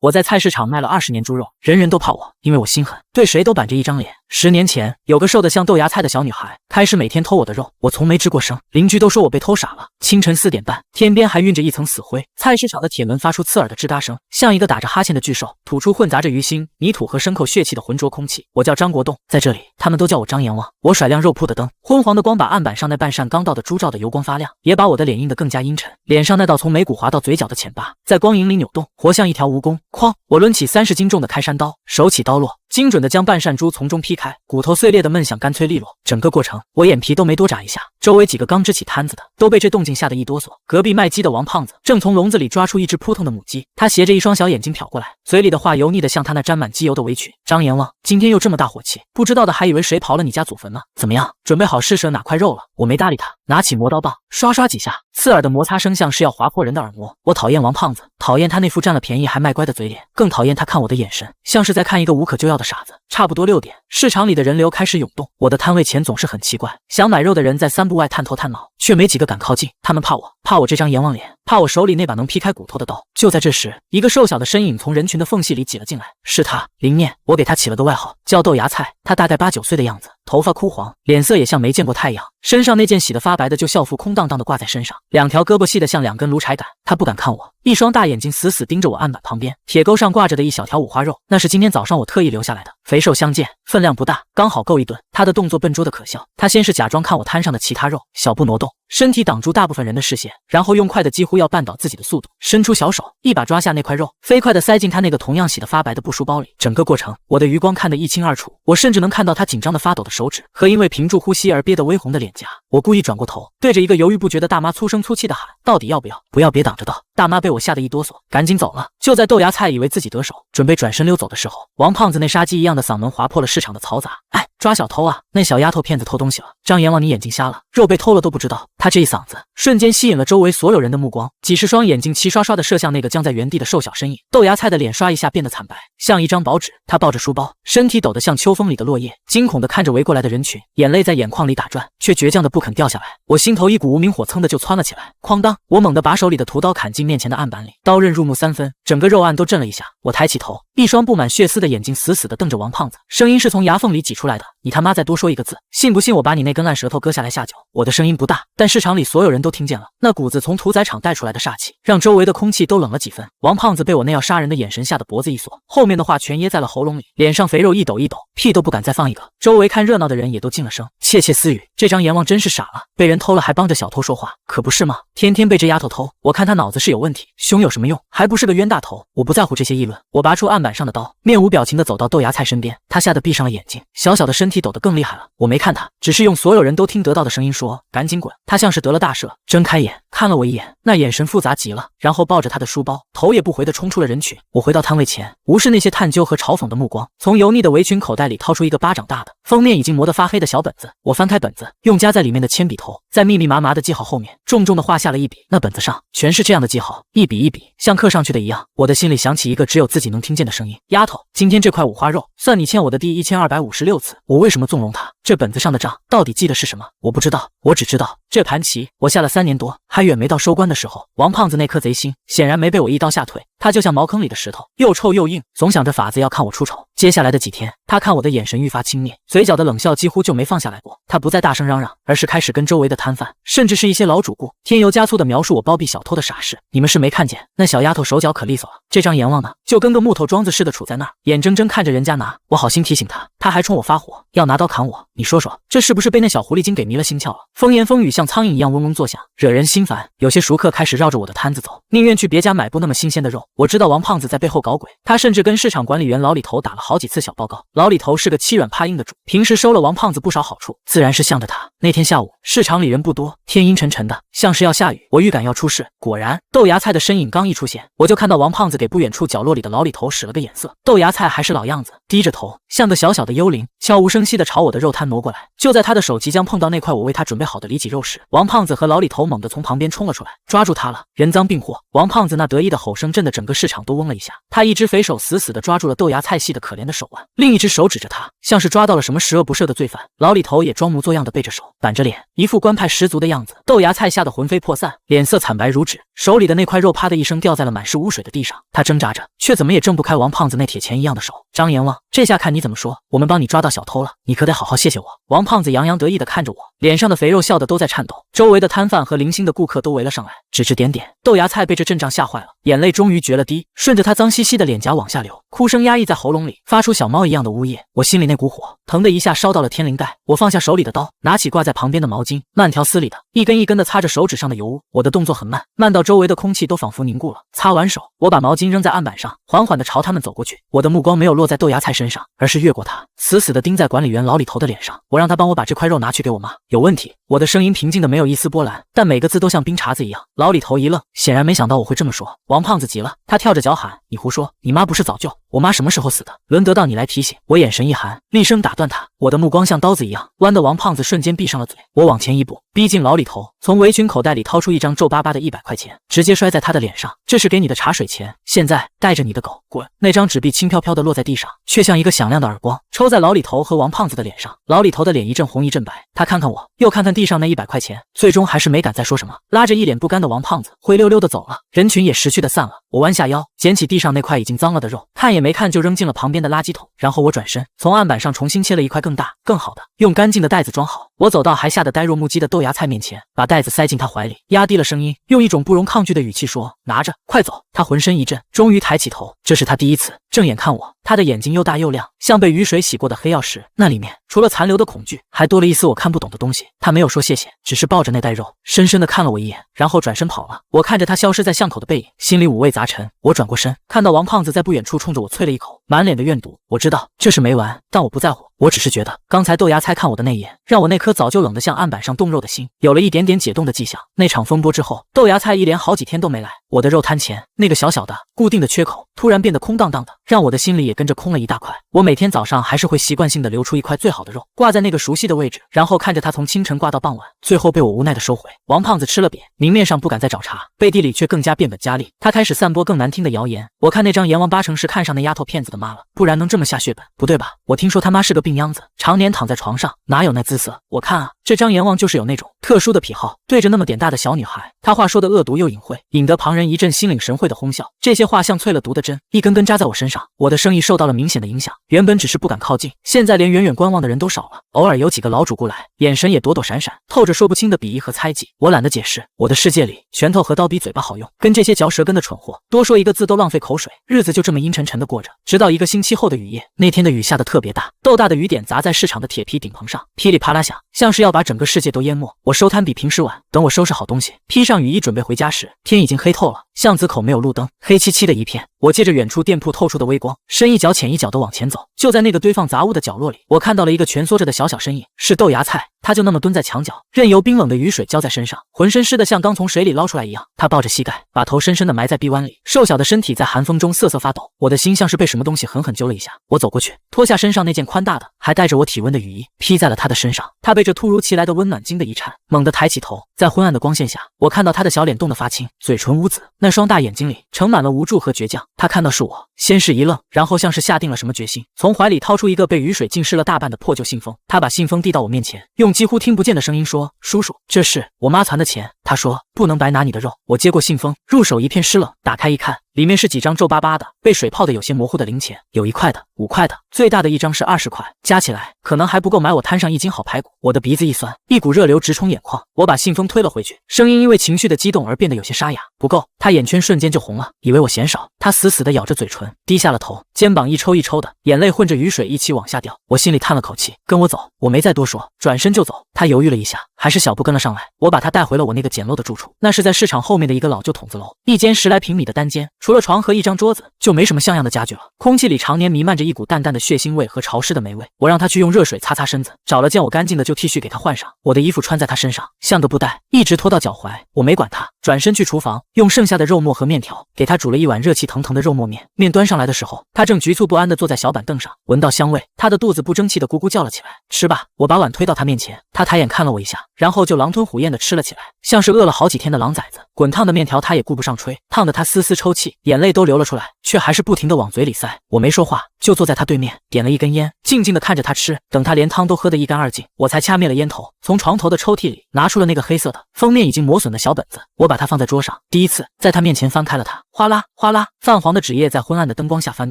我在菜市场卖了20年猪肉，人人都怕我，因为我心狠，对谁都板着一张脸。10年前，有个瘦得像豆芽菜的小女孩，开始每天偷我的肉，我从没吱过声，邻居都说我被偷傻了。清晨4点半，天边还晕着一层死灰，菜市场的铁门发出刺耳的吱嘎声，像一个打着哈欠的巨兽，吐出混杂着鱼腥、泥土和牲口血气的浑浊空气。我叫张国栋，在这里，他们都叫我张阎王。我甩亮肉铺的灯，昏黄的光把案板上那半扇刚倒的猪照的油光发亮，也把我的脸映得更加阴沉。脸上那道从眉骨滑到嘴角的浅疤，在光影里扭动，活像一条蜈蚣。哐！我抡起30斤重的开山刀，手起刀落，精准地将半扇猪从中劈开，骨头碎裂的闷响干脆利落。整个过程，我眼皮都没多眨一下。周围几个刚支起摊子的都被这动静吓得一哆嗦。隔壁卖鸡的王胖子正从笼子里抓出一只扑通的母鸡，他斜着一双小眼睛瞟过来，嘴里的话油腻的像他那沾满机油的围裙。张阎王，今天又这么大火气，不知道的还以为谁刨了你家祖坟呢。怎么样，准备好试试哪块肉了？我没搭理他，拿起磨刀棒，刷刷几下，刺耳的摩擦声像是要划破人的耳膜。我讨厌王胖子，讨厌他那副占了便宜还卖乖的嘴脸，更讨厌他看我的眼神，像是在看一个无可救药的傻子。差不多6点，市场里的人流开始涌动。我的摊位前总是很奇怪，想买肉的人在3步外探头探脑，却没几个敢靠近。他们怕我，怕我这张阎王脸，怕我手里那把能劈开骨头的刀。就在这时，一个瘦小的身影从人群的缝隙里挤了进来，是他，林念。我给他起了个外号，叫豆芽菜。他大概8、9岁的样子，头发枯黄，脸色也像没见过太阳，身上那件洗得发白的旧校服空荡荡的挂在身上，2条胳膊细得像2根炉柴杆。他不敢看我，一双大眼睛死死盯着我案板旁边，铁钩上挂着的一小条五花肉，那是今天早上我特意留下来的，肥瘦相间，分量不大，刚好够一顿。他的动作笨拙的可笑，他先是假装看我摊上的其他肉，小步挪动，身体挡住大部分人的视线，然后用快的几乎要绊倒自己的速度，伸出小手，一把抓下那块肉，飞快地塞进他那个同样洗得发白的布书包里。整个过程，我的余光看得一清二楚，我甚至能看到他紧张的发抖的手指和因为屏住呼吸而憋得微红的脸颊。我故意转过头，对着一个犹豫不决的大妈粗声粗气地喊：“到底要不要？不要别挡着道。”大妈被我吓得一哆嗦，赶紧走了。就在豆芽菜以为自己得手，准备转身溜走的时候，王胖子那杀鸡一样的嗓门划破了市场的嘈杂：“哎，抓小偷啊！那小丫头片子偷东西了！张阎王，你眼睛瞎了？肉被偷了都不知道！”他这一嗓子瞬间吸引了周围所有人的目光，几十双眼睛齐刷刷地射向那个僵在原地的瘦小身影。豆芽菜的脸刷一下变得惨白，像一张薄纸。他抱着书包，身体抖得像秋风里的落叶，惊恐地看着围过来的人群，眼泪在眼眶里打转，却倔强的不肯掉下来。我心头一股无名火蹭的就窜了起来，哐当！我猛地把手里的屠刀砍进面前的案板里，刀刃入木3分，整个肉案都震了一下。我抬起头，一双布满血丝的眼睛死死地瞪着王胖子，声音是从牙缝里挤出来的：“你他妈再多说一个字，信不信我把你那根烂舌头割下来下酒？”我的声音不大，但市场里所有人都听见了，那股子从屠宰场带出来的煞气，让周围的空气都冷了几分。王胖子被我那要杀人的眼神吓得脖子一缩，后面的话全噎在了喉咙里，脸上肥肉一抖一抖，屁都不敢再放一个。周围看热闹的人也都静了声，窃窃私语：这张阎王真是傻了，被人偷了还帮着小偷说话，可不是吗？天天被这丫头偷，我看他脑子是有问题，凶有什么用？还不是个冤大头！我不在乎这些议论，我拔出案板上的刀，面无表情地走到豆芽菜身边，他吓得闭上了眼睛，小小的身体抖得更厉害了。我没看他，只是用所有人都听得到的声音说：“赶紧滚！”他像是得了大赦，睁开眼看了我一眼，那眼神复杂极了，然后抱着他的书包，头也不回地冲出了人群。我回到摊位前，无视那些探究和嘲讽的目光，从油腻的围裙口袋里掏出一个巴掌大的、封面已经磨得发黑的小本子。我翻开本子，用夹在里面的铅笔头在密密麻麻的记号后面重重地画下了一笔。那本子上全是这样的记号，一笔一笔，像刻上去的一样。我的心里响起一个只有自己能听见的声音：“丫头，今天这块五花肉算你欠我的第1256次。我为什么纵容他？这本子上的账到底记的是什么？我不知道，我只知道这盘棋我下了3年多，还远没到收官的时候。王胖子那颗贼心显然没被我一刀吓退，他就像茅坑里的石头，又臭又硬，总想着法子要看我出丑。接下来的几天，他看我的眼神愈发轻蔑，嘴角的冷笑几乎就没放下来过。他不再大声嚷嚷，而是开始跟周围的摊贩，甚至是一些老主顾，添油加醋地描述我包庇小偷的傻事。你们是没看见，那小丫头手脚可利索了，这张阎王呢，就跟个木头桩子似的杵在那儿，眼睁睁看着人家拿。我好心提醒他，他还冲我发火，要拿刀砍我。你说说，这是不是被那小狐狸精给迷了心窍了？风言风语像苍蝇一样嗡嗡作响，惹人心烦。有些熟客开始绕着我的摊子走，宁愿去别家买不那么新鲜的肉。我知道王胖子在背后搞鬼，他甚至跟市场管理员老李头打了好几次小报告。老李头是个欺软怕硬的主，平时收了王胖子不少好处，自然是向着他。那天下午，市场里人不多，天阴沉沉的，像是要下雨。我预感要出事，果然，豆芽菜的身影刚一出现，我就看到王胖子给不远处角落里的老李头使了个眼色。豆芽菜还是老样子，低着头，像个小小的幽灵，悄无声息地朝我的肉摊挪过来。就在他的手即将碰到那块我为他准备好的里脊肉时，王胖子和老李头猛地从旁边冲了出来，抓住他了！人赃并获！王胖子那得意的吼声震得整个市场都嗡了一下。他一只肥手死死地抓住了豆芽菜系的可怜怜的手腕，另一只手指着他，像是抓到了什么十恶不赦的罪犯。老李头也装模作样的背着手，板着脸，一副官派十足的样子。豆芽菜吓得魂飞魄散，脸色惨白如纸，手里的那块肉啪的一声掉在了满是污水的地上。他挣扎着，却怎么也挣不开王胖子那铁钳一样的手。张阎王，这下看你怎么说，我们帮你抓到小偷了，你可得好好谢谢我。王胖子洋洋得意地看着我，脸上的肥肉笑得都在颤抖。周围的摊贩和零星的顾客都围了上来，指指点点。豆芽菜被这阵仗吓坏了，眼泪终于决了堤，顺着他脏兮兮的脸颊往下流，哭声压抑在喉咙里，发出小猫一样的呜咽。我心里那股火疼的一下烧到了天灵盖，我放下手里的刀，拿起挂在旁边的毛巾，慢条斯理的一根一根的擦着手指上的油污。我的动作很慢，慢到周围的空气都仿佛凝固了。擦完手，我把毛巾扔在案板上，缓缓地朝他们走过去。我的目光没有落在豆芽菜身上，而是越过他，死死地盯在管理员老李头的脸上。我让他帮我把这块肉拿去给我妈，有问题。我的声音平静的没有一丝波澜，但每个字都像冰碴子一样。老李头一愣，显然没想到我会这么说。王胖子急了，他跳着脚喊：“你胡说！你妈不是早就……我妈什么时候死的？轮得到你来提醒？”我眼神一寒，厉声打断他。我的目光像刀子一样剜得王胖子瞬间闭上了嘴。我往前一步，逼近老李头，从围裙口袋里掏出一张皱巴巴的100块钱，直接摔在他的脸上。这是给你的茶水钱，现在带着你的狗滚！那张纸币轻飘飘的落在地上，却像一个响亮的耳光，抽在老李头和王胖子的脸上。老李头的脸一阵红一阵白，他看看我，又看看地上那100块钱，最终还是没敢再说什么，拉着一脸不甘的王胖子灰溜溜的走了。人群也识趣的散了。我弯下腰，捡起地上那块已经脏了的肉，看也没看就扔进了旁边的垃圾桶。然后我转身，从案板上重新切了一块更大更好的，用干净的袋子装好。我走到还吓得呆若木鸡的豆芽菜面前，把袋子塞进他怀里，压低了声音，用一种不容抗拒的语气说：“拿着，快走。”他浑身一震，终于抬起头，这是他第一次正眼看我。他的眼睛又大又亮，像被雨水洗过的黑曜石，那里面除了残留的恐惧，还多了一丝我看不懂的东西。他没有说谢谢，只是抱着那袋肉，深深地看了我一眼，然后转身跑了。我看着他消失在巷口的背影，心里五味杂陈。我转过身，看到王胖子在不远处冲着我啐了一口，满脸的怨毒。我知道这是没完，但我不在乎，我只是觉得刚才豆芽菜看我的那一眼，让我那颗早就冷得像案板上冻肉的心有了一点点解冻的迹象。那场风波之后，豆芽菜一连好几天都没来，我的肉摊前那个小小的固定的缺口突然变得空荡荡的，让我的心里也跟着空了一大块。我每天早上还是会习惯性的留出一块最好的肉，挂在那个熟悉的位置，然后看着它从清晨挂到傍晚，最后被我无奈的收回。王胖子吃了瘪，明面上不敢再找茬，背地里却更加变本加厉。他开始散播更难听的谣言。我看那张阎王八成是看上那丫头骗子的妈了，不然能这么下血本？不对吧？我听说他妈是个病秧子，常年躺在床上，哪有那姿色？我看啊，这张阎王就是有那种特殊的癖好，对着那么点大的小女孩。他话说的恶毒又隐晦，引得旁人一阵心领神会的哄笑。这些话像淬了毒的针，一根根扎在我身上。我的生意受到了明显的影响，原本只是不敢靠近，现在连远远观望的人都少了。偶尔有几个老主顾来，眼神也躲躲闪闪，透着说不清的鄙夷和猜忌。我懒得解释，我的世界里，拳头和刀比嘴巴好用，跟这些嚼舌根的蠢货多说一个字都浪费口水。日子就这么阴沉沉的过着，直到1个星期后的雨夜。那天的雨下得特别大，豆大的雨点砸在市场的铁皮顶棚上，噼里啪啦响，像是要把整个世界都淹没。我收摊比平时晚，等我收拾好东西，披上雨衣准备回家时，天已经黑透了，巷子口没有路灯，黑漆漆的一片。我借着远处店铺透出的微光，深一脚浅一脚的往前走。就在那个堆放杂物的角落里，我看到了一个蜷缩着的小小身影，是豆芽菜。他就那么蹲在墙角，任由冰冷的雨水浇在身上，浑身湿得像刚从水里捞出来一样。他抱着膝盖，把头深深地埋在臂弯里，瘦小的身体在寒风中瑟瑟发抖。我的心像是被什么东西狠狠揪了一下。我走过去，脱下身上那件宽大的还带着我体温的雨衣，披在了他的身上。他被这突如其来的温暖惊得一颤，猛地抬起头，在昏暗的光线下，我看到他的小脸冻得发青，嘴唇乌紫，那双大眼睛里盛满了无助和倔强。他看到是我，先是一愣，然后像是下定了什么决心，从怀里掏出一个被雨水浸湿了大半的破旧信封。他把信封递到我面前，用几乎听不见的声音说：“叔叔，这是我妈攒的钱。”他说：“不能白拿你的肉。”我接过信封，入手一片湿冷，打开一看，里面是几张皱巴巴的、被水泡的有些模糊的零钱，有1块的、5块的，最大的一张是20块，加起来可能还不够买我摊上1斤好排骨。我的鼻子一酸，一股热流直冲眼眶。我把信封推了回去，声音因为情绪的激动而变得有些沙哑。不够。他眼圈瞬间就红了，以为我嫌少。他死死地咬着嘴唇，低下了头，肩膀一抽一抽的，眼泪混着雨水一起往下掉。我心里叹了口气，跟我走。我没再多说，转身就走。他犹豫了一下，还是小步跟了上来。我把他带回了我那个简陋的住处，那是在市场后面的一个老旧筒子楼，一间10来平米的单间，除了床和一张桌子，就没什么像样的家具了。空气里常年弥漫着一股淡淡的血腥味和潮湿的霉味。我让他去用热水擦擦身子，找了件我干净的旧 T 恤给他换上。我的衣服穿在他身上，像个布袋，一直拖到脚踝。我没管他，转身去厨房，用剩下的肉末和面条给他煮了一碗热气腾腾的肉末面。面端上来的时候，他正局促不安地坐在小板凳上，闻到香味，他的肚子不争气地咕咕叫了起来。吃吧。我把碗推到他面前，他抬眼看了我一下，然后就狼吞虎咽地吃了起来，像是饿了好几天的狼崽子。滚烫的面条他也顾不上吹，烫得他丝丝抽泣，眼泪都流了出来，却还是不停地往嘴里塞。我没说话，就坐在他对面，点了一根烟，静静地看着他吃。等他连汤都喝得一干二净，我才掐灭了烟头，从床头的抽屉里拿出了那个黑色的、封面已经磨损的小本子。我把它放在桌上，第一次在他面前翻开了它，哗啦哗啦，泛黄的纸页在昏暗的灯光下翻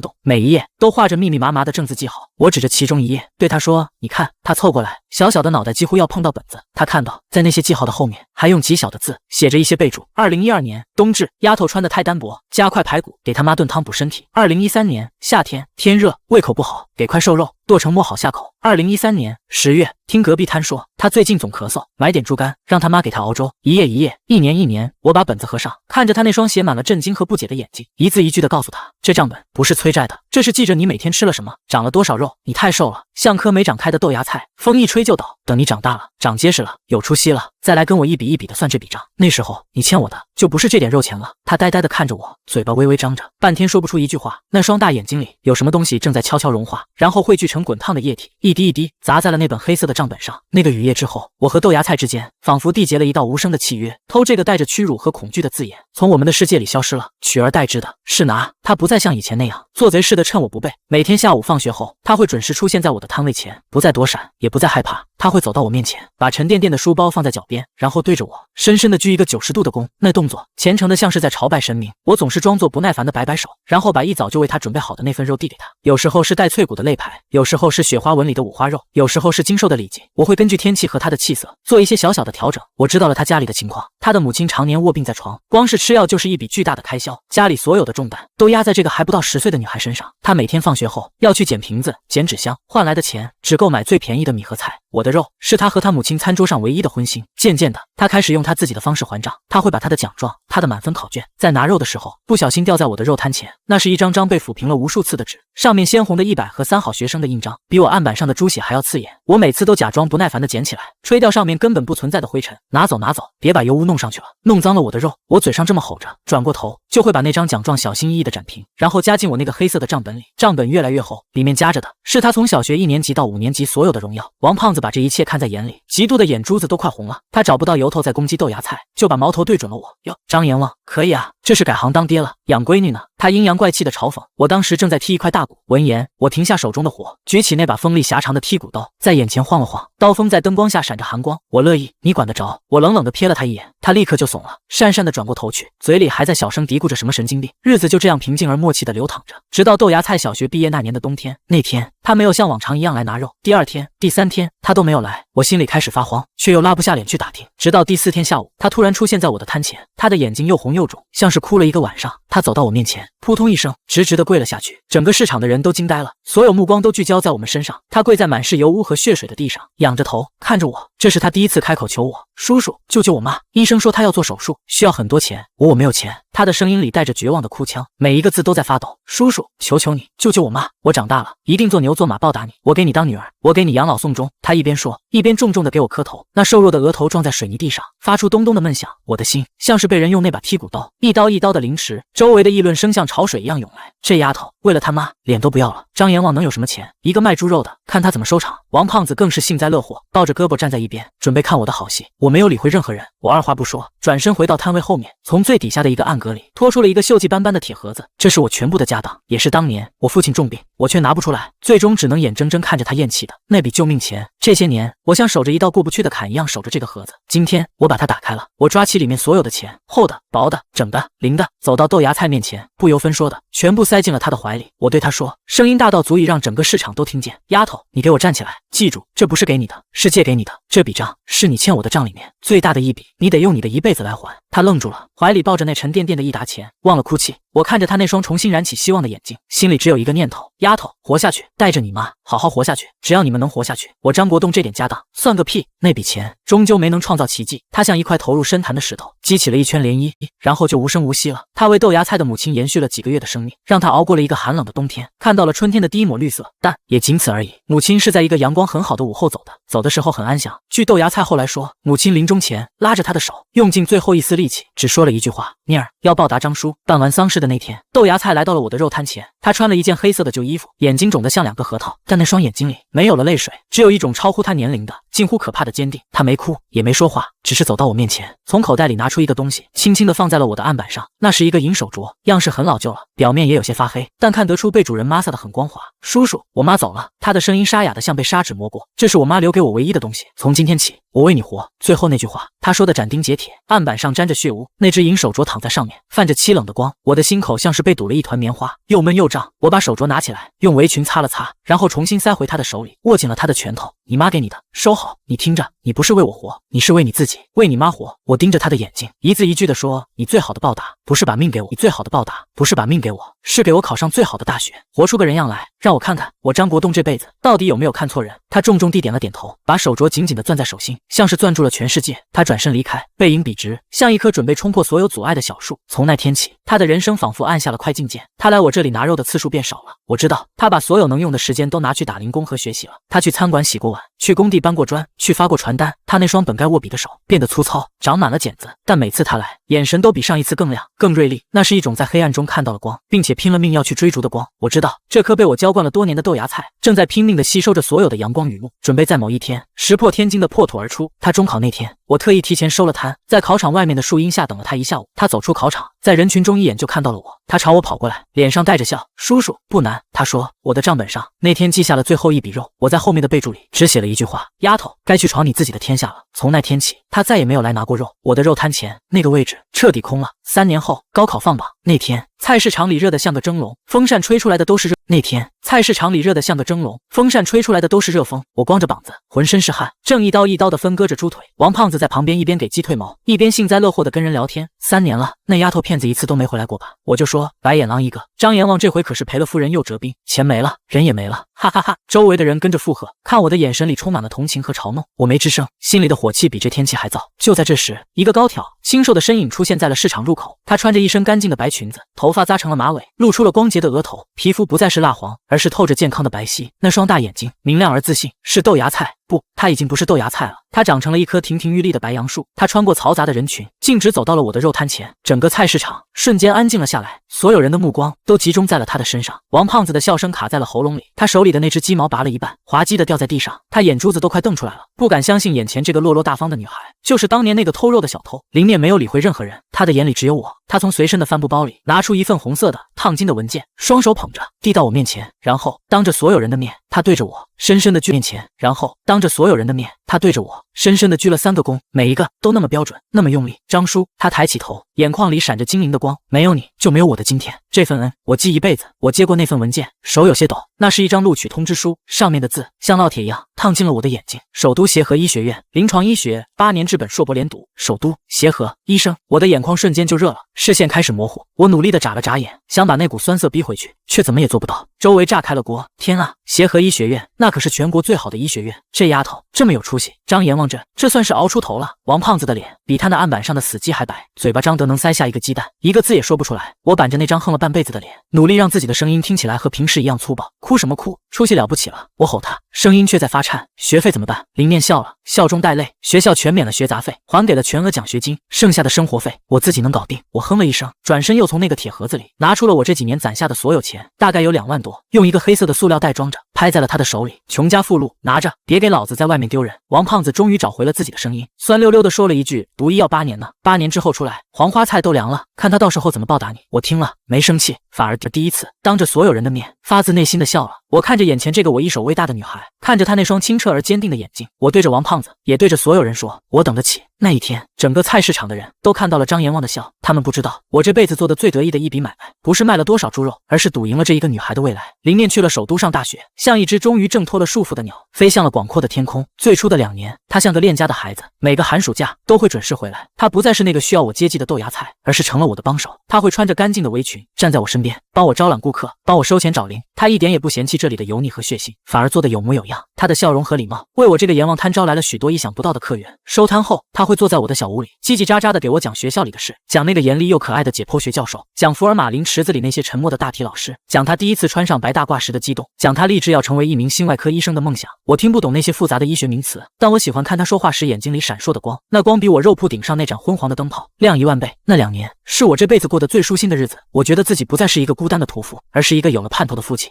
动，每一页都画着密密麻麻的正字记号。我指着其中一页，对他说：“你看。”他凑过来，小小的脑袋几乎要碰到本子。他看到，在那些记号的后面，还用极小的字写着一些备注：2012年冬至，丫头穿得太单薄，加块排骨给他妈炖汤补身体；2013年夏天，天热，胃口不好，给块瘦肉剁成馍好下口；2013年10月，听隔壁摊说他最近总咳嗽，买点猪肝让他妈给他熬粥。一页一页，一年一年。我把本子合上，看着他那双写满了震惊和不解的眼睛，一字一句地告诉他：这账本不是催债的，这是记着你每天吃了什么，长了多少肉。你太瘦了，像棵没长开的豆芽菜，风一吹就倒。等你长大了，长结实了，有出息了，再来跟我一笔一笔的算这笔账。那时候你欠我的就不是这点肉钱了。他呆呆地看着我，嘴巴微微张着，半天说不出一句话。那双大眼睛里有什么东西正在悄悄融化，然后汇聚成滚烫的液体，一滴一滴砸在了那本黑色的账本上。那个雨夜之后，我和豆芽菜之间仿佛缔结了一道无声的契约，偷这个带着屈辱和恐惧的字眼从我们的世界里消失了，取而代之的是拿。他不再像以前那样做贼似的趁我不备，每天下午放学后，他会准时出现在我的摊位前，不再躲闪，也不再害怕。他会走到我面前，把沉甸甸的书包放在脚边，然后对着我深深的鞠一个90度的躬，那动作虔诚的像是在朝拜神明。我总是装作不耐烦的摆摆手，然后把一早就为他准备好的那份肉递给他，有时候是带脆骨的肋排，有时候是雪花纹里的五花肉，有时候是精瘦的里脊。我会根据天气和他的气色做一些小小的调整。我知道了他家里的情况，他的母亲常年卧病在床，光是吃药就是一笔巨大的开销，家里所有的重担都压在这个还不到10岁的女孩身上。她每天放学后要去捡瓶子、捡纸箱，换来的钱只够买最便宜的米和菜。我的肉是他和他母亲餐桌上唯一的荤腥。渐渐的，他开始用他自己的方式还账。他会把他的奖状、他的满分考卷在拿肉的时候不小心掉在我的肉摊前，那是一张张被抚平了无数次的纸，上面鲜红的100和3好学生的印章，比我案板上的猪血还要刺眼。我每次都假装不耐烦地捡起来，吹掉上面根本不存在的灰尘。拿走拿走，别把油污弄上去了，弄脏了我的肉。我嘴上这么吼着，转过头就会把那张奖状小心翼翼地展平，然后加进我那个黑色的账本里。账本越来越厚，里面夹着的是他从小学1年级到5年级所有的荣耀。王胖子把这一切看在眼里，嫉妒的眼珠子都快红了。他找不到由头在攻击豆芽菜，就把矛头对准了我。哟，张阎王，可以啊，这是改行当爹了，养闺女呢。他阴阳怪气的嘲讽。我当时正在剔一块大骨，闻言，我停下手中的火，举起那把锋利狭长的剔骨刀，在眼前晃了晃，刀锋在灯光下闪着寒光。我乐意，你管得着？我冷冷地瞥了他一眼，他立刻就怂了，讪讪地转过头去，嘴里还在小声嘀咕着什么神经病。日子就这样平静而默契地流淌着，直到豆芽菜小学毕业那年的冬天。那天他没有像往常一样来拿肉，第2天、第3天他都没有来。我心里开始发慌，却又拉不下脸去打听。直到第4天下午，他突然出现在我的摊前，他的眼睛又红又肿，像是哭了一个晚上。他走到我面前，扑通一声，直直地跪了下去。整个市场的人都惊呆了，所有目光都聚焦在我们身上。他跪在满是油污和血水的地上，仰着头看着我。这是他第一次开口求我：叔叔，救救我妈！医生说她要做手术，需要很多钱。我没有钱。他的声音里带着绝望的哭腔，每一个字都在发抖。叔叔，求求你，救救我妈！我长大了，一定做牛做马报答你。我给你当女儿，我给你养老送终。他一边说，一边重重地给我磕头。那瘦弱的额头撞在水泥地上，发出咚咚的闷响。我的心像是被人用那把剔骨刀一刀一刀的凌迟，周围的议论声像潮水一样涌来。这丫头为了他妈脸都不要了。张阎王能有什么钱？一个卖猪肉的，看他怎么收场。王胖子更是幸灾乐祸，抱着胳膊站在一边，准备看我的好戏。我没有理会任何人，我二话不说，转身回到摊位后面，从最底下的一个暗格里拖出了一个锈迹斑斑的铁盒子。这是我全部的家当，也是当年我父亲重病，我却拿不出来，最终只能眼睁睁看着他咽气的那笔救命钱。这些年，我像守着一道过不去的坎一样守着这个盒子。今天我把它打开了，我抓起里面所有的钱，厚的、薄的、整的、零的，走到豆芽菜面前，不由分说的全部塞进了他的怀里。我对他说，声音大到足以让整个市场都听见：丫头，你给我站起来，记住，这不是给你的，是借给你的。这笔账是你欠我的账里面最大的一笔，你得用你的一辈子来还。他愣住了，怀里抱着那沉甸甸的一沓钱，忘了哭泣。我看着他那双重新燃起希望的眼睛，心里只有一个念头：丫头，活下去，带着你妈好好活下去。只要你们能活下去，我张国栋这点家当算个屁。那笔钱终究没能创造奇迹，它像一块投入深潭的石头，激起了一圈涟漪，然后就无声无息了。他为豆芽菜的母亲延续了几个月的生命，让她熬过了一个寒冷的冬天，看到了春天的第一抹绿色，但也仅此而已。母亲是在一个阳光很好的午后走的，走的时候很安详。据豆芽菜后来说，母亲临终前拉着她的手，用尽最后一丝力气，只说了一句话：妮儿要报答张叔。办完丧事的那天，豆芽菜来到了我的肉摊前，他穿了一件黑色的旧衣服，眼睛肿得像2个核桃，但那双眼睛里没有了泪水，只有一种超乎他年龄的近乎可怕的坚定。他没哭也没说话，只是走到我面前，从口袋里拿出一个东西，轻轻地放在了我的案板上。那是一个银手镯，样式很老旧了，表面也有些发黑，但看得出被主人抹撒得很光滑。叔叔，我妈走了。她的声音沙哑得像被砂纸磨过，这是我妈留给我唯一的东西。从今天起，我为你活。最后那句话，她说的斩钉截铁。案板上沾着血污，那只银手镯躺在上面，泛着凄冷的光。我的心口像是被堵了一团棉花，又闷又胀。我把手镯拿起来，用围裙擦了擦，然后重新塞回她的手里，握紧了她的拳头。你妈给你的，收好。你听着，你不是为我活，你是为你自己，为你妈活。我盯着她的眼睛，一字一句地说，你最好的报答不是把命给我，你最好的报答不是把命给我，是给我考上最好的大学，活出个人样来，让我看看我张国栋这辈子到底有没有看错人。他重重地点了点头，把手镯紧紧地攥在手心，像是攥住了全世界。他转身离开，背影笔直，像一棵准备冲破所有阻碍的小树。从那天起，他的人生仿佛按下了快进键，他来我这里拿肉的次数变少了。我知道他把所有能用的时间都拿去打零工和学习了。他去餐馆洗过碗，去工地搬过砖，去发过传单。他那双本该握笔的手变得粗糙，长满了茧子，但每次他来，眼神都比上一次更亮更锐利。那是一种在黑暗中看到了光，并且拼了命要去追逐的光。我知道这颗被我浇灌了多年的豆芽菜正在拼命地吸收着所有的阳光雨露，准备在某一天石破天惊地破土而出。他中考那天，我特意提前收了摊，在考场外面的树荫下等了他一下午。他走出考场，在人群中一眼就看到了我，他朝我跑过来，脸上带着笑，叔叔不难。他说，我的账本上那天记下了最后一笔肉，我在后面的备注里只写了一句话，丫头该去闯你自己的天下了。从那天起，他再也没有来拿过肉，我的肉摊前那个位置彻底空了。3年后，高考放榜那天，菜市场里热得像个蒸笼，风扇吹出来的都是热。那天，菜市场里热得像个蒸笼，风扇吹出来的都是热风。我光着膀子，浑身是汗，正一刀一刀地分割着猪腿。王胖子在旁边一边给鸡褪毛，一边幸灾乐祸地跟人聊天。3年了，那丫头片子一次都没回来过吧？我就说白眼狼一个。张阎王这回可是赔了夫人又折兵，钱没了，人也没了，哈哈哈！周围的人跟着附和，看我的眼神里充满了同情和嘲弄。我没吱声，心里的火气比这天气还燥。就在这时，一个高挑清瘦的身影出现在了市场入口。她穿着一身干净的白裙子，头发扎成了马尾，露出了光洁的额头，皮肤不再是蜡黄，而是透着健康的白皙。那双大眼睛明亮而自信，是豆芽菜。不，它已经不是豆芽菜了，它长成了一棵亭亭玉立的白杨树。它穿过嘈杂的人群，径直走到了我的肉摊前。整个菜市场瞬间安静了下来，所有人的目光都集中在了他的身上。王胖子的笑声卡在了喉咙里，他手里的那只鸡毛拔了一半，滑稽的掉在地上，他眼珠子都快瞪出来了，不敢相信眼前这个落落大方的女孩就是当年那个偷肉的小偷。林面没有理会任何人，他的眼里只有我。他从随身的帆布包里拿出一份红色的烫金的文件，双手捧着递到我面前，然后当着所有人的面，他对着我深深的鞠面前，然后当着所有人的面，他对着我深深的鞠了3个躬，每一个都那么标准，那么用力。张叔，他抬起头，眼眶里闪着晶莹的光，没有你就没有我的今天，这份恩我记一辈子。我接过那份文件，手有些抖，那是一张录取通知书，上面的字像烙铁一样烫进了我的眼睛。首都协和医学院临床医学8年制本硕博连读，首都协和医生。我的眼眶瞬间就热了，视线开始模糊，我努力的眨了眨眼，想把那股酸涩逼回去，却怎么也做不到。周围炸开了锅，天啊，协和医学院那可是全国最好的医学院，这丫头这么有出息。张阎王这算是熬出头了。王胖子的脸比他那案板上的死鸡还白，嘴巴张得能塞下一个鸡蛋，一个字也说不出来。我板着那张横了半辈子的脸，努力让自己的声音听起来和平时一样粗暴。哭什么哭，出息了不起了？我吼他，声音却在发颤。学费怎么办？林面笑了，笑中带泪。学校全免了学杂费，还给了全额奖学金，剩下的生活费我自己能搞定。我哼了一声，转身又从那个铁盒子里拿出了我这几年攒下的所有钱，大概有2万多，用一个黑色的塑料袋装着，拍在了他的手里。穷家富路，拿着，别给老子在外面丢人。王胖子终于找回了自己的声音，酸溜溜地说了一句，读医要8年呢，8年之后出来，黄花菜都凉了，看他到时候怎么报答你。我听了没生气，反而第一次当着所有人的面发自内心的笑了。我看着眼前这个我一手喂大的女孩，看着她那双清澈而坚定的眼睛，我对着王胖子，也对着所有人说，我等得起。那一天，整个菜市场的人都看到了张阎王的笑，他们不知道我这辈子做的最得意的一笔买卖，不是卖了多少猪肉，而是赌赢了这一个女孩的未来。林念去了首都上大学，像一只终于挣脱了束缚的鸟，飞向了广阔的天空。最初的2年，他像个恋家的孩子，每个寒暑假都会准时回来。他不再是那个需要我接济的豆芽菜，而是成了我的帮手。他会穿着干净的围裙，站在我身边，帮我招揽顾客，帮我收钱找零。他一点也不嫌弃这里的油腻和血腥，反而做得有模有样。他的笑容和礼貌为我这个阎王摊招来了许多意想不到的客源。收摊后，他会坐在我的小屋里，叽叽喳喳地给我讲学校里的事，讲那个严厉又可爱的解剖学教授，讲福尔马林池子里那些沉默的大体老师，讲他第一次穿上白大褂时的激动，讲他立志要成为一名心外科医生的梦想。我听不懂那些复杂的医学名词，但我喜欢看他说话时眼睛里闪烁的光，那光比我肉铺顶上那盏昏黄的灯泡亮1万倍。那2年是我这辈子过得最舒心的日子，我觉得自己不再是一个孤单的屠夫，而是一个有了盼头的父亲。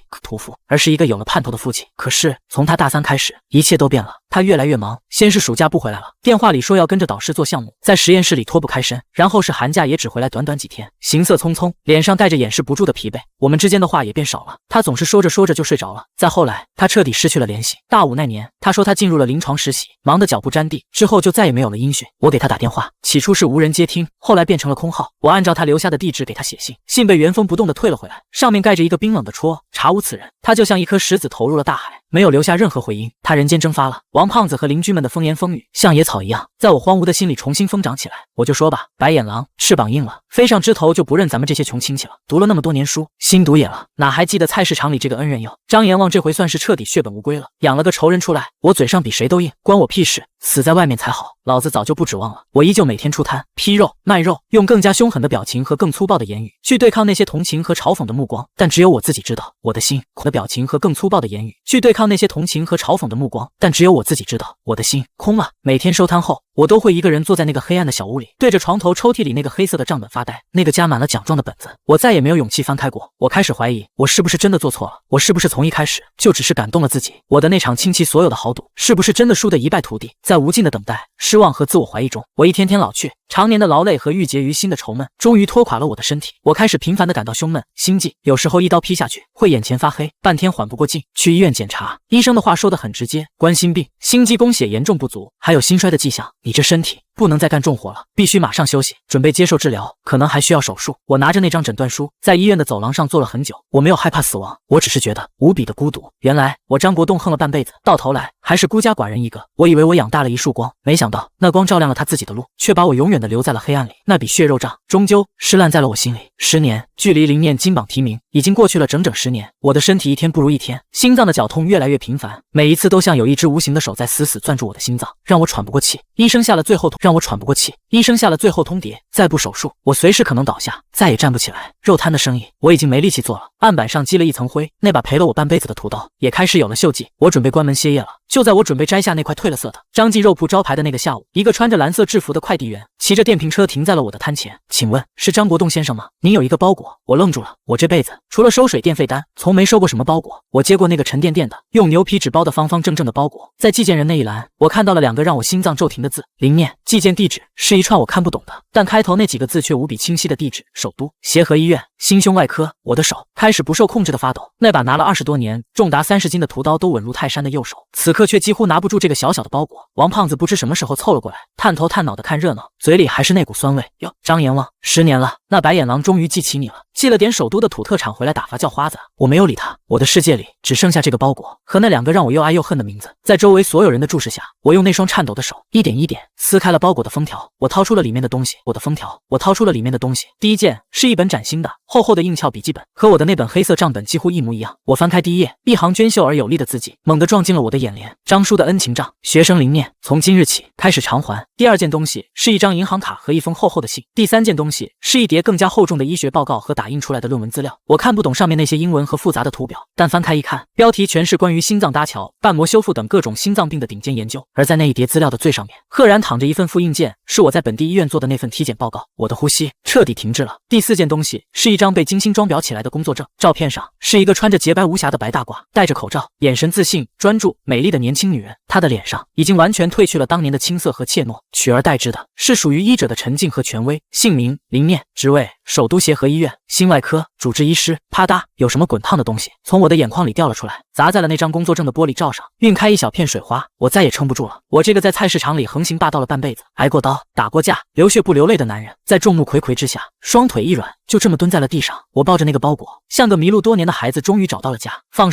可是从他大3开始，一切都变了。他越来越忙，先是暑假不回来了，电话里说要跟着导师做项目，在实验室里脱不开身，然后是寒假也只回来短短几天，行色匆匆，脸上带着掩饰不住的疲惫。我们之间的话也变少了，他总是说着说着就睡着了。再后来，他彻底失去了联系。大5那年，他说他进入了临床实习，忙得脚不沾地，之后就再也没有了音讯。我给他打电话，起初是无人接听，后来变成了空号。我按照他留下的地址给他写信，信被原封不动地退了回来，上面盖着一个冰冷的戳，查无此人。他就像一颗石子投入了大海，没有留下任何回音。他人间蒸发了。王胖子和邻居们的风言风语像野草一样，在我荒芜的心里重新疯长起来。我就说吧，白眼狼翅膀硬了，飞上枝头就不认咱们这些穷亲戚了。读了那么多年书，心毒也了，哪还记得菜市场里这个恩人哟？张阎王这回算是彻底血本无归了，养了个仇人出来，我嘴上比谁都硬，关我屁事，死在外面才好。老子早就不指望了，我依旧每天出摊批肉卖肉，用更加凶狠的表情和更粗暴的言语去对抗那些同情和嘲讽的目光。但只有我自己知道，我的心的表情和更粗暴的言语去对抗那些同情和嘲讽的目光，但只有我自己知道，我的心空了。每天收摊后，我都会一个人坐在那个黑暗的小屋里，对着床头抽屉里那个黑色的账本发呆。那个夹满了奖状的本子，我再也没有勇气翻开过。我开始怀疑，我是不是真的做错了？我是不是从一开始就只是感动了自己？我的那场倾其所有的豪赌，是不是真的输得一败涂地？在无尽的等待、失望和自我怀疑中，我一天天老去。常年的劳累和郁结于心的愁闷，终于拖垮了我的身体。我开始频繁地感到胸闷、心悸，有时候一刀劈下去，会眼前发黑，半天缓不过劲。去医院检查，医生的话说得很直接，冠心病，心肌供血严重不足，还有心衰的迹象。你这身体不能再干重活了，必须马上休息，准备接受治疗，可能还需要手术。我拿着那张诊断书，在医院的走廊上坐了很久。我没有害怕死亡，我只是觉得无比的孤独。原来我张国栋横了半辈子，到头来还是孤家寡人一个。我以为我养大了一束光，没想到那光照亮了他自己的路，却把我永远的留在了黑暗里。那笔血肉账终究是烂在了我心里。10年，距离林念金榜题名已经过去了整整10年。我的身体一天不如一天，心脏的绞痛越来越频繁，每一次都像有一只无形的手在死死攥住我的心脏，让我喘不过气。医生下了最后通牒，再不手术，我随时可能倒下，再也站不起来。肉摊的生意我已经没力气做了，案板上积了一层灰，那把陪了我半辈子的屠刀也开始有了锈迹。我准备关门歇业了。就在我准备摘下那块褪了色的张记肉铺招牌的那个下午，一个穿着蓝色制服的快递员骑着电瓶车停在了我的摊前。请问是张国栋先生吗？您有一个包裹。我愣住了，我这辈子除了收水电费单，从没收过什么包裹。我接过那个沉甸甸的用牛皮纸包的方方正正的包裹，在寄件人那一栏，我看到了2个让我心脏骤停的字：林念。寄件地址是一串我看不懂的，但开头那几个字却无比清晰的地址：首都协和医院心胸外科。我的手开始不受控制的发抖，那把拿了20多年、重达30斤的屠刀都稳如泰山的右手，此刻却几乎拿不住这个小小的包裹。王胖子不知什么时候凑了过来，探头探脑的看热闹，嘴里还是那股酸味。哟，张阎王，10年了，那白眼狼终于记起你了，寄了点首都的土特产回来打发叫花子。我没有理他，我的世界里只剩下这个包裹和那2个让我又爱又恨的名字。在周围所有人的注视下，我用那双颤抖的手一点一点撕开了包裹的封条，我掏出了里面的东西。第一件是一本崭新的厚厚的硬壳笔记本，和我的那本黑色账本几乎一模一样。我翻开第一页，一行娟秀而有力的字迹猛地撞进了我的眼帘：张叔的恩情账，学生林念，从今日起开始偿还。第2件东西是一张银行卡和一封厚厚的信。第3件东西是一叠更加厚重的医学报告和打印出来的论文资料。我看不懂上面那些英文和复杂的图表，但翻开一看，标题全是关于心脏搭桥、瓣膜修复等各种心脏病的顶尖研究。而在那一叠资料的最上面，赫然躺着一份复印件，是我在本地医院做的那份体检报告。我的呼吸彻底停滞了。第4件东西是一张被精心装裱起来的工作证，照片上是一个穿着洁白无瑕的白大褂，戴着口罩，眼神自信、专注、美丽的年轻女人。她的脸上已经完全褪去了当年的青涩和怯懦，取而代之的是属于医者的沉静和权威。姓名林念，职位首都协和医院心外科主治医师。啪嗒，有什么滚烫的东西从我的眼眶里掉了出来，砸在了那张工作证的玻璃罩上，晕开一小片水花。我再也撑不住了。我这个在菜市场里横行霸道了半辈子，挨过刀、打过架、流血不流泪的男人，在众目睽睽之下，双腿一软，就这么蹲在了地上。我抱着那个包裹，像个迷路多年的孩子，终于找到了家。放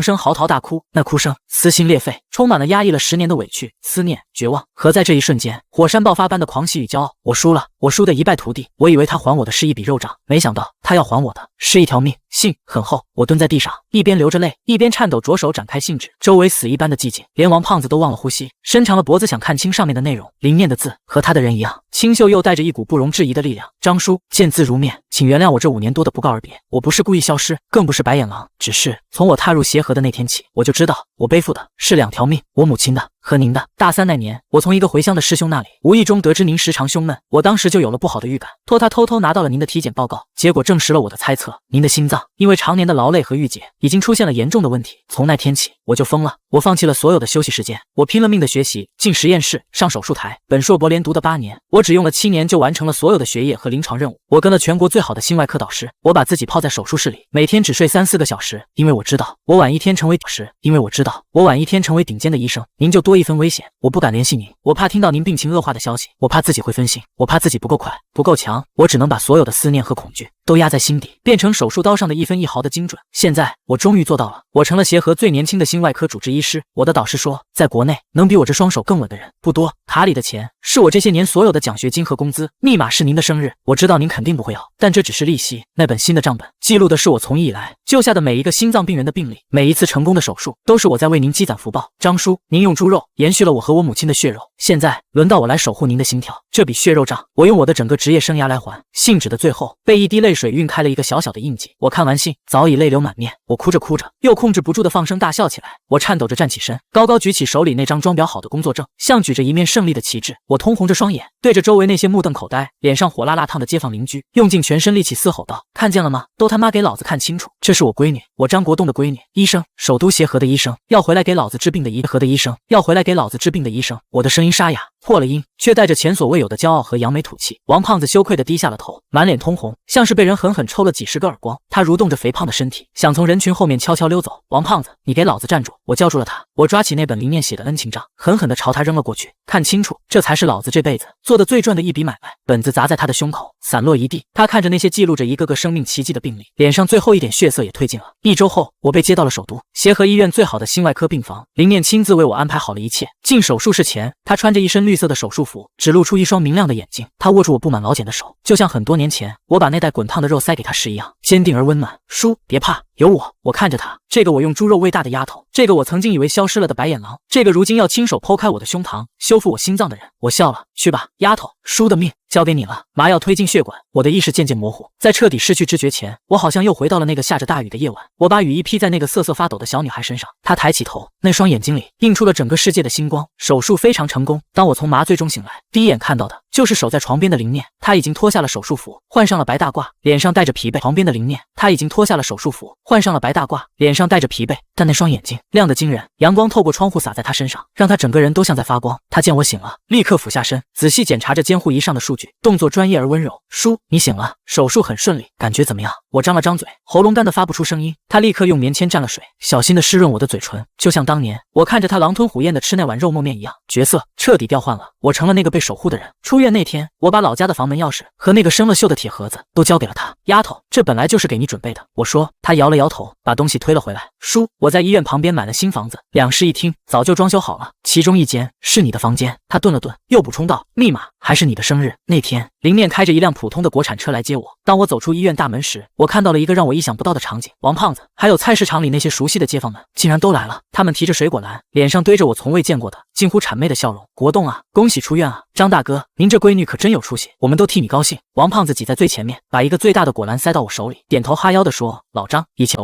声嚎啕大哭，那哭声撕心裂肺，充满了压抑了10年的委屈、思念、绝望，和在这一瞬间火山爆发般的狂喜与骄傲。我输了，我输得一败徒弟，我以为他还我的是一笔肉账，没想到他要还我的是一条命。信很厚，我蹲在地上，一边流着泪，一边颤抖着手展开信纸。周围死一般的寂静，连王胖子都忘了呼吸，伸长了脖子想看清上面的内容。林念的字和他的人一样清秀，又带着一股不容置疑的力量。张叔见字如面，请原谅我这5年多的不告而别。我不是故意消失，更不是白眼狼，只是从我踏入协和的那天起，我就知道我背负的是2条命，我母亲的和您的。大3那年，我从一个回乡的师兄那里无意中得知您时常胸闷，我当时就有了不好的预感，托他偷偷拿到了您的体检报告，结果证实了我的猜测，您的心脏因为常年的劳累和郁结，已经出现了严重的问题。从那天起，我就疯了，我放弃了所有的休息时间，我拼了命的学习，进实验室，上手术台。本硕博连读的8年，我只用了7年就完成了所有的学业和临床任务。我跟了全国最好的心外科导师，我把自己泡在手术室里，每天只睡3-4个小时，因为我知道我晚一天成为导师，因为我知道我晚一天成为顶尖的医生，您就多一分危险。我不敢联系您，我怕听到您病情恶化的消息，我怕自己会分心，我怕自己不够快，不够强，我只能把所有的思念和恐惧都压在心底，变成手术刀上的1分1毫的精准。现在我终于做到了，我成了协和最年轻的心外科主治医师。我的导师说，在国内能比我这双手更稳的人不多。卡里的钱是我这些年所有的奖学金和工资，密码是您的生日，我知道您肯定不会要，但这只是利息。那本新的账本记录的是我从医以来救下的每一个心脏病人的病例，每一次成功的手术都是我在为您积攒福报。张叔，您用猪肉延续了我和我母亲的血肉，现在轮到我来守护您的心跳，这笔血肉账我用我的整个职业生涯来还。信纸的最后被一滴泪水晕开了一个小小的印记。我看完信早已泪流满面，我哭着又控制不住的放声大笑起来。我颤抖着站起身，高高举起手里那张装裱好的工作证，像举着一面胜利的旗帜。我通红着双眼，对着周围那些目瞪口呆、脸上火辣辣烫的街坊邻居，用尽全身力气嘶吼道：“看见了吗？都他妈给老子看清楚！这是我闺女，我张国栋的闺女，医生，首都协和的医生，要回来给老子治病的医生，要回来给老子治病的医生。”我的声音沙哑，破了音，却带着前所未有的骄傲和扬眉吐气。王胖子羞愧地低下了头，满脸通红，像是被人狠狠抽了几10个耳光。他蠕动着肥胖的身体，想从人群后面悄悄溜走。王胖子，你给老子站住！我叫住了他，我抓起那本林念写的恩情账，狠狠地朝他扔了过去。看清楚，这才是老子这辈子做的最赚的一笔买卖。本子砸在他的胸口，散落一地。他看着那些记录着一个个生命奇迹的病例，脸上最后一点血色也褪尽了。1周后，我被接到了首都协和医院最好的心外科病房，林念亲自为我安排好了一切。进手术室前，他穿着一身绿色的手术服，只露出一双明亮的眼睛。他握住我布满老茧的手，就像很多年前我把那袋滚烫的肉塞给他时一样，坚定而温暖。叔，别怕，有我。我看着他，这个我用猪肉喂大的丫头，这个我曾经以为消失了的白眼狼，这个如今要亲手剖开我的胸膛，修复我心脏的人。我笑了，去吧，丫头，叔的命交给你了。麻药推进血管，我的意识渐渐模糊，在彻底失去知觉前，我好像又回到了那个下着大雨的夜晚。我把雨衣披在那个瑟瑟发抖的小女孩身上，她抬起头，那双眼睛里映出了整个世界的星光。手术非常成功。当我从麻醉中醒来，第一眼看到的就是守在床边的林念，他已经脱下了手术服，换上了白大褂，脸上带着疲惫。床边的林念，他已经脱下了手术服，换上了白大褂，脸上带着疲惫，但那双眼睛亮得惊人，阳光透过窗户洒在他身上，让他整个人都像在发光。他见我醒了，立刻俯下身，仔细检查着监护仪上的数据，动作专业而温柔。叔，你醒了，手术很顺利，感觉怎么样？我张了张嘴，喉咙干得发不出声音。他立刻用棉签蘸了水，小心地湿润我的嘴唇，就像当年我看着他狼吞虎咽地吃那碗肉沫面一样。角色彻底调换了，我成了那个被守护的人。出院那天，我把老家的房门钥匙和那个生了锈的铁盒子都交给了他。丫头，这本来就是给你准备的。我说，他摇了摇头，把东西推了回来。叔，我在医院旁边买了新房子，2室1厅，早就装修好了，其中一间是你的房间。他顿了顿，又补充道，密码还是你的生日。那天，林念开着一辆普通的国产车来接我。当我走出医院大门时，我看到了一个让我意想不到的场景。王胖子，还有菜市场里那些熟悉的街坊们，竟然都来了。他们提着水果篮，脸上堆着我从未见过的近乎谄媚的笑容。国栋啊，恭喜出院啊！张大哥，您这闺女可真有出息，我们都替你高兴。王胖子挤在最前面，把一个最大的果篮塞到我手里，点头哈腰地说：“老张，以前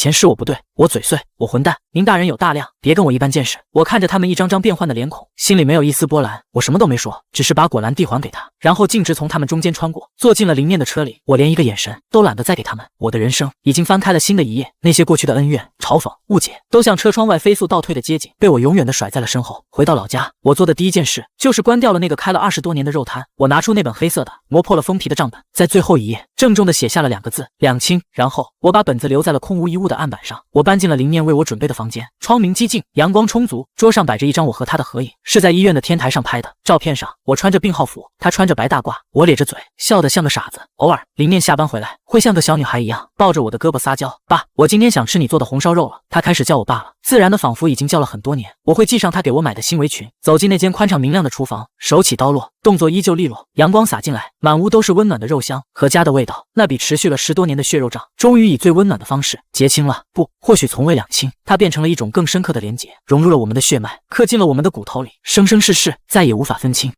以前是我不对，我嘴碎，我混蛋。您大人有大量，别跟我一般见识。”我看着他们一张张变幻的脸孔，心里没有一丝波澜。我什么都没说，只是把果篮递还给他，然后径直从他们中间穿过，坐进了林念的车里。我连一个眼神都懒得再给他们。我的人生已经翻开了新的一页，那些过去的恩怨、嘲讽、误解，都像车窗外飞速倒退的街景，被我永远的甩在了身后。回到老家，我做的第一件事就是关掉了那个开了20多年的肉摊。我拿出那本黑色的、磨破了封皮的账本，在最后一页郑重地写下了2个字：两清。然后我把本子留在了空无一物的案板上。我搬进了林念为为我准备的房间，窗明几净，阳光充足，桌上摆着一张我和他的合影，是在医院的天台上拍的。照片上我穿着病号服，他穿着白大褂，我咧着嘴，笑得像个傻子。偶尔林念下班回来，会像个小女孩一样抱着我的胳膊撒娇，爸，我今天想吃你做的红烧肉了。他开始叫我爸了，自然的仿佛已经叫了很多年。我会系上他给我买的新围裙，走进那间宽敞明亮的厨房，手起刀落，动作依旧利落。阳光洒进来，满屋都是温暖的肉香和家的味道。那笔持续了10多年的血肉账，终于以最温暖的方式结清了。不，或许从未两清，它变成了一种更深刻的连结，融入了我们的血脉，刻进了我们的骨头里，生生世世再也无法分清。